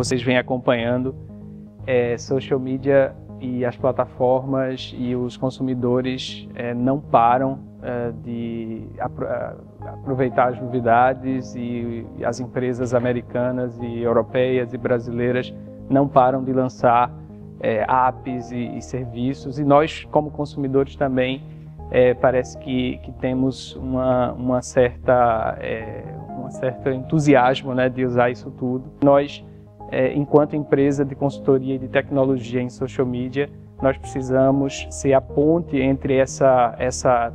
vocês vêm acompanhando, social media e as plataformas e os consumidores não param de aproveitar as novidades, e as empresas americanas e europeias e brasileiras não param de lançar apps e serviços, e nós como consumidores também parece que temos um certo entusiasmo, né, de usar isso tudo. Nós, enquanto empresa de consultoria e de tecnologia em social media, nós precisamos ser a ponte entre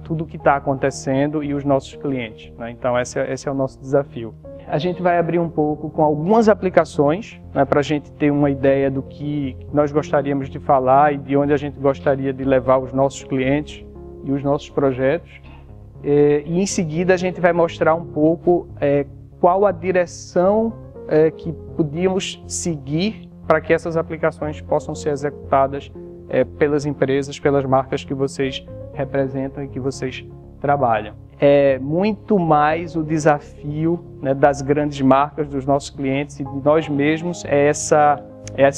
tudo que está acontecendo e os nossos clientes, né? Então esse é o nosso desafio. A gente vai abrir um pouco com algumas aplicações, né, para a gente ter uma ideia do que nós gostaríamos de falar e de onde a gente gostaria de levar os nossos clientes e os nossos projetos. E em seguida a gente vai mostrar um pouco qual a direção que podíamos seguir para que essas aplicações possam ser executadas pelas empresas, pelas marcas que vocês representam e que vocês trabalham. É muito mais o desafio, né, das grandes marcas, dos nossos clientes e de nós mesmos, essa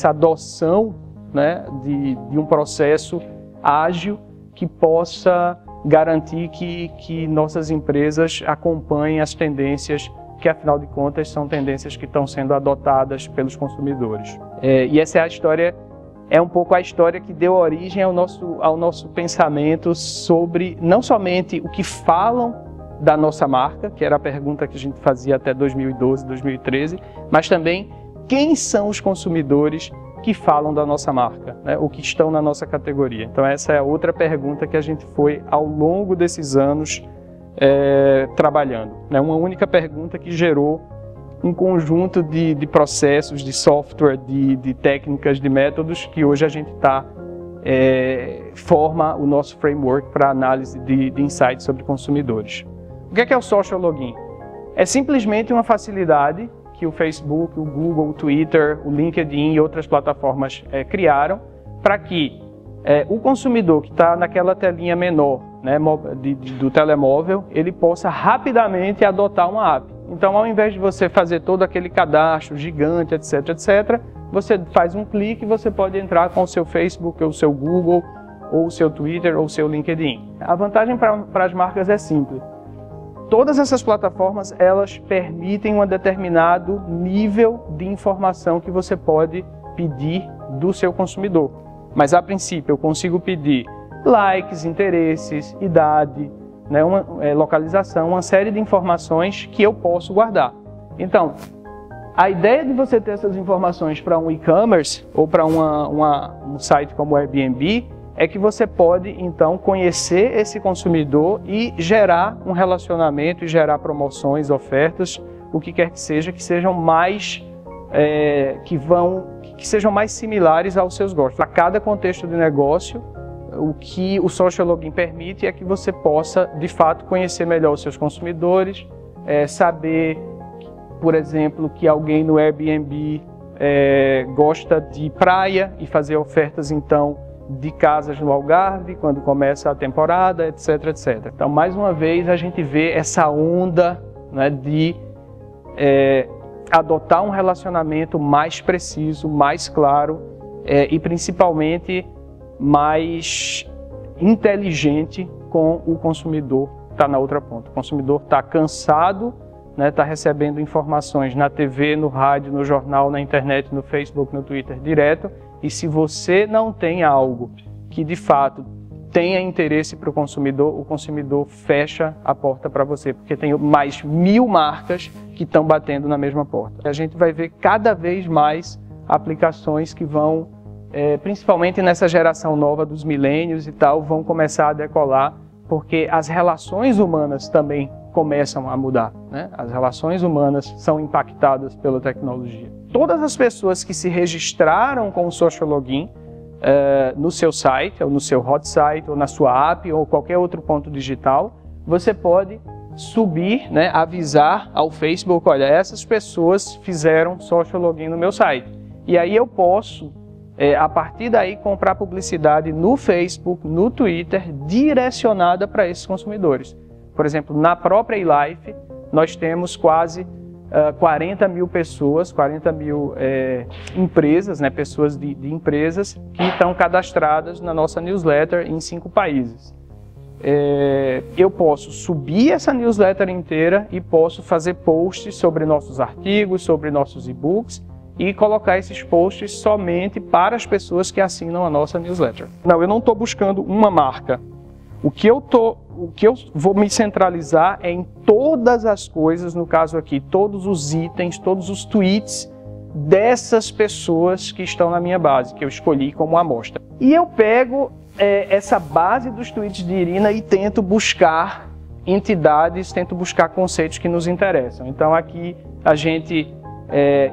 adoção, né, de um processo ágil que possa garantir que nossas empresas acompanhem as tendências que, afinal de contas, são tendências que estão sendo adotadas pelos consumidores. E essa é a história, um pouco a história que deu origem ao nosso pensamento sobre não somente o que falam da nossa marca, que era a pergunta que a gente fazia até 2012, 2013, mas também quem são os consumidores que falam da nossa marca, né, ou que estão na nossa categoria. Então essa é a outra pergunta que a gente foi, ao longo desses anos, trabalhando. Né? Uma única pergunta que gerou um conjunto de processos, de software, de técnicas, de métodos que hoje a gente forma o nosso framework para análise de insights sobre consumidores. O que é o Social Login? É simplesmente uma facilidade que o Facebook, o Google, o Twitter, o LinkedIn e outras plataformas criaram para que o consumidor que está naquela telinha menor, né, do telemóvel, ele possa rapidamente adotar uma app. Então, ao invés de você fazer todo aquele cadastro gigante, etc., você faz um clique e você pode entrar com o seu Facebook, ou o seu Google, ou o seu Twitter, ou o seu LinkedIn. A vantagem para as marcas é simples. Todas essas plataformas, elas permitem um determinado nível de informação que você pode pedir do seu consumidor. Mas, a princípio, eu consigo pedir likes, interesses, idade, né, localização, uma série de informações que eu posso guardar. Então, a ideia de você ter essas informações para um e-commerce ou para um site como o Airbnb é que você pode, então, conhecer esse consumidor e gerar um relacionamento e gerar promoções, ofertas, o que quer que sejam mais que sejam mais similares aos seus gostos. Para cada contexto de negócio, o que o Social Login permite é que você possa, de fato, conhecer melhor os seus consumidores, saber, por exemplo, que alguém no Airbnb gosta de praia e fazer ofertas, então, de casas no Algarve, quando começa a temporada, etc., etc. Então, mais uma vez, a gente vê essa onda, né, de adotar um relacionamento mais preciso, mais claro e, principalmente, mais inteligente com o consumidor que está na outra ponta. O consumidor está cansado, né, está recebendo informações na TV, no rádio, no jornal, na internet, no Facebook, no Twitter, direto. E se você não tem algo que de fato tenha interesse para o consumidor fecha a porta para você, porque tem mais 1000 marcas que estão batendo na mesma porta. A gente vai ver cada vez mais aplicações que vão, principalmente nessa geração nova dos milênios e tal, vão começar a decolar, porque as relações humanas também começam a mudar, né? As relações humanas são impactadas pela tecnologia. Todas as pessoas que se registraram com o Social Login no seu site, ou no seu hot site, ou na sua app, ou qualquer outro ponto digital, você pode subir, né, avisar ao Facebook, olha, essas pessoas fizeram Social Login no meu site. E aí eu posso, a partir daí, comprar publicidade no Facebook, no Twitter, direcionada para esses consumidores. Por exemplo, na própria eLife, nós temos quase 40 mil pessoas, 40 mil empresas, né, pessoas de empresas que estão cadastradas na nossa newsletter em 5 países. Eu posso subir essa newsletter inteira e posso fazer posts sobre nossos artigos, sobre nossos e-books e colocar esses posts somente para as pessoas que assinam a nossa newsletter. Não, eu não estou buscando uma marca. O que eu vou me centralizar é em todas as coisas, no caso aqui, todos os itens, todos os tweets dessas pessoas que estão na minha base, que eu escolhi como amostra. E eu pego essa base dos tweets de Irina e tento buscar entidades, tento buscar conceitos que nos interessam. Então aqui a gente,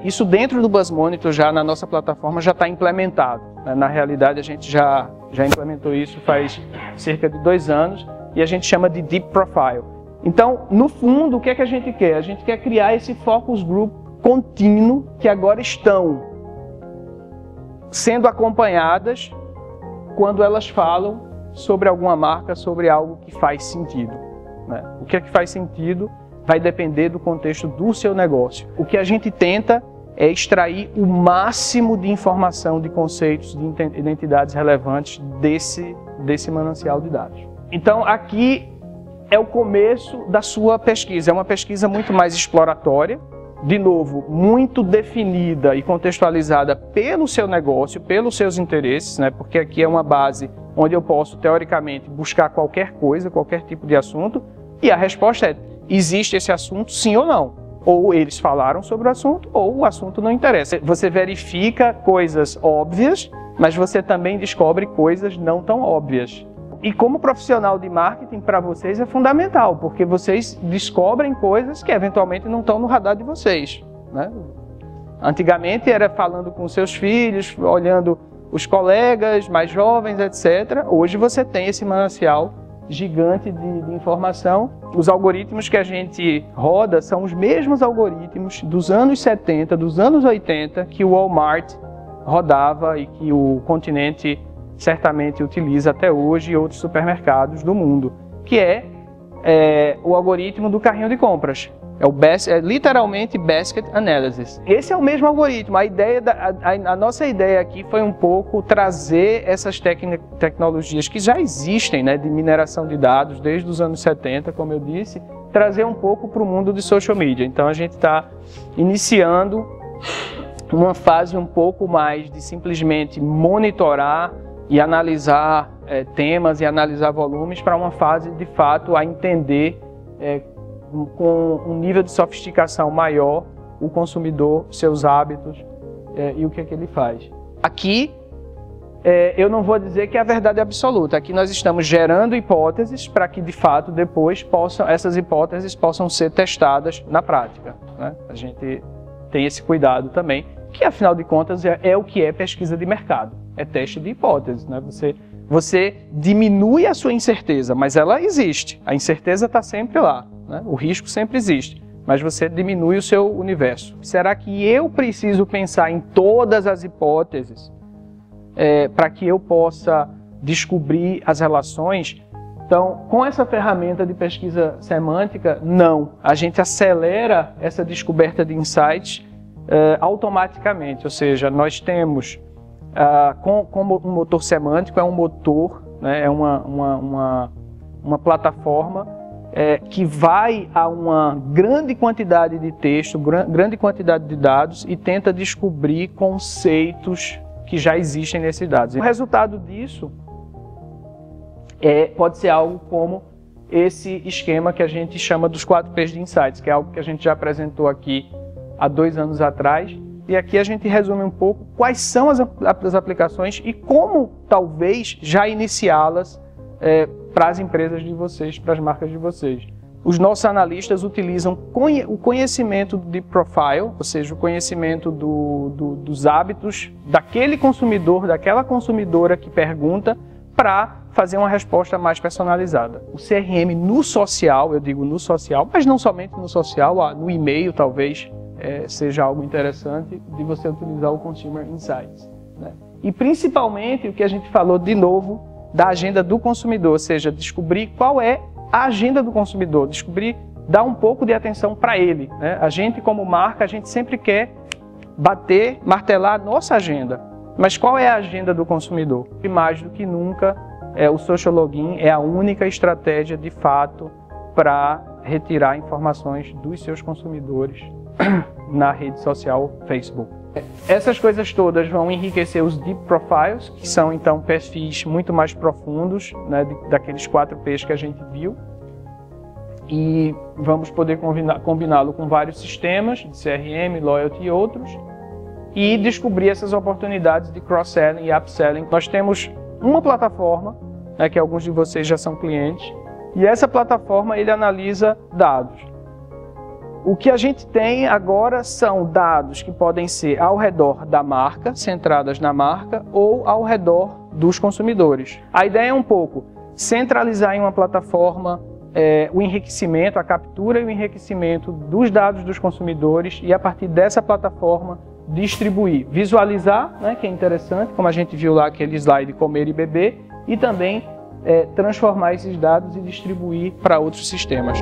isso dentro do BuzzMonitor já na nossa plataforma já está implementado. Na realidade a gente já implementou isso faz cerca de 2 anos e a gente chama de Deep Profile. Então, no fundo, o que é que a gente quer? A gente quer criar esse focus group contínuo que agora estão sendo acompanhadas quando elas falam sobre alguma marca, sobre algo que faz sentido, né? O que é que faz sentido vai depender do contexto do seu negócio. O que a gente tenta é extrair o máximo de informação, de conceitos, de identidades relevantes desse manancial de dados. Então, aqui é o começo da sua pesquisa. É uma pesquisa muito mais exploratória, de novo, muito definida e contextualizada pelo seu negócio, pelos seus interesses, né? Porque aqui é uma base onde eu posso, teoricamente, buscar qualquer coisa, qualquer tipo de assunto, e a resposta é, existe esse assunto, sim ou não? Ou eles falaram sobre o assunto, ou o assunto não interessa. Você verifica coisas óbvias, mas você também descobre coisas não tão óbvias. E como profissional de marketing, para vocês é fundamental, porque vocês descobrem coisas que eventualmente não estão no radar de vocês, né? Antigamente era falando com seus filhos, olhando os colegas mais jovens, etc. Hoje você tem esse manancial gigante de informação. Os algoritmos que a gente roda são os mesmos algoritmos dos anos 70, dos anos 80, que o Walmart rodava e que o Continente certamente utiliza até hoje e outros supermercados do mundo, que é o algoritmo do carrinho de compras. É literalmente Basket Analysis. Esse é o mesmo algoritmo. A nossa ideia aqui foi um pouco trazer essas tecnologias que já existem, né, de mineração de dados desde os anos 70, como eu disse, trazer um pouco para o mundo de social media. Então a gente está iniciando uma fase um pouco mais de simplesmente monitorar e analisar temas e analisar volumes para uma fase de fato a entender com um nível de sofisticação maior o consumidor, seus hábitos e o que é que ele faz. Aqui eu não vou dizer que é a verdade absoluta. Aqui nós estamos gerando hipóteses para que de fato depois essas hipóteses possam ser testadas na prática, né? A gente tem esse cuidado também, que afinal de contas é o que é pesquisa de mercado, é teste de hipóteses, né? Você diminui a sua incerteza, mas ela existe, a incerteza está sempre lá, né? O risco sempre existe, mas você diminui o seu universo. Será que eu preciso pensar em todas as hipóteses para que eu possa descobrir as relações? Então, com essa ferramenta de pesquisa semântica, não. A gente acelera essa descoberta de insights automaticamente, ou seja, nós temos, como um motor semântico, é um motor, né, é uma plataforma que vai a uma grande quantidade de texto, grande quantidade de dados e tenta descobrir conceitos que já existem nesses dados. O resultado disso pode ser algo como esse esquema que a gente chama dos 4 P's de Insights, que é algo que a gente já apresentou aqui há 2 anos atrás. E aqui a gente resume um pouco quais são as aplicações e como talvez já iniciá-las para as empresas de vocês, para as marcas de vocês. Os nossos analistas utilizam o conhecimento de profile, ou seja, o conhecimento dos hábitos daquele consumidor, daquela consumidora que pergunta, para fazer uma resposta mais personalizada. O CRM no social, eu digo no social, mas não somente no social, no e-mail talvez seja algo interessante de você utilizar o Consumer Insights, né? E principalmente o que a gente falou de novo da agenda do consumidor, ou seja, descobrir qual é a agenda do consumidor, descobrir dar um pouco de atenção para ele, né? A gente, como marca, a gente sempre quer martelar a nossa agenda. Mas qual é a agenda do consumidor? E mais do que nunca, o Social Login é a única estratégia, de fato, para retirar informações dos seus consumidores na rede social Facebook. Essas coisas todas vão enriquecer os Deep Profiles, que são, então, perfis muito mais profundos, né, daqueles 4 P's que a gente viu. E vamos poder combiná-lo com vários sistemas de CRM, Loyalty e outros, e descobrir essas oportunidades de cross-selling e upselling. Nós temos uma plataforma, né, que alguns de vocês já são clientes, e essa plataforma ele analisa dados. O que a gente tem agora são dados que podem ser ao redor da marca, centradas na marca, ou ao redor dos consumidores. A ideia é um pouco centralizar em uma plataforma o enriquecimento, a captura e o enriquecimento dos dados dos consumidores e, a partir dessa plataforma, distribuir, visualizar, né, que é interessante, como a gente viu lá aquele slide comer e beber, e também transformar esses dados e distribuir para outros sistemas.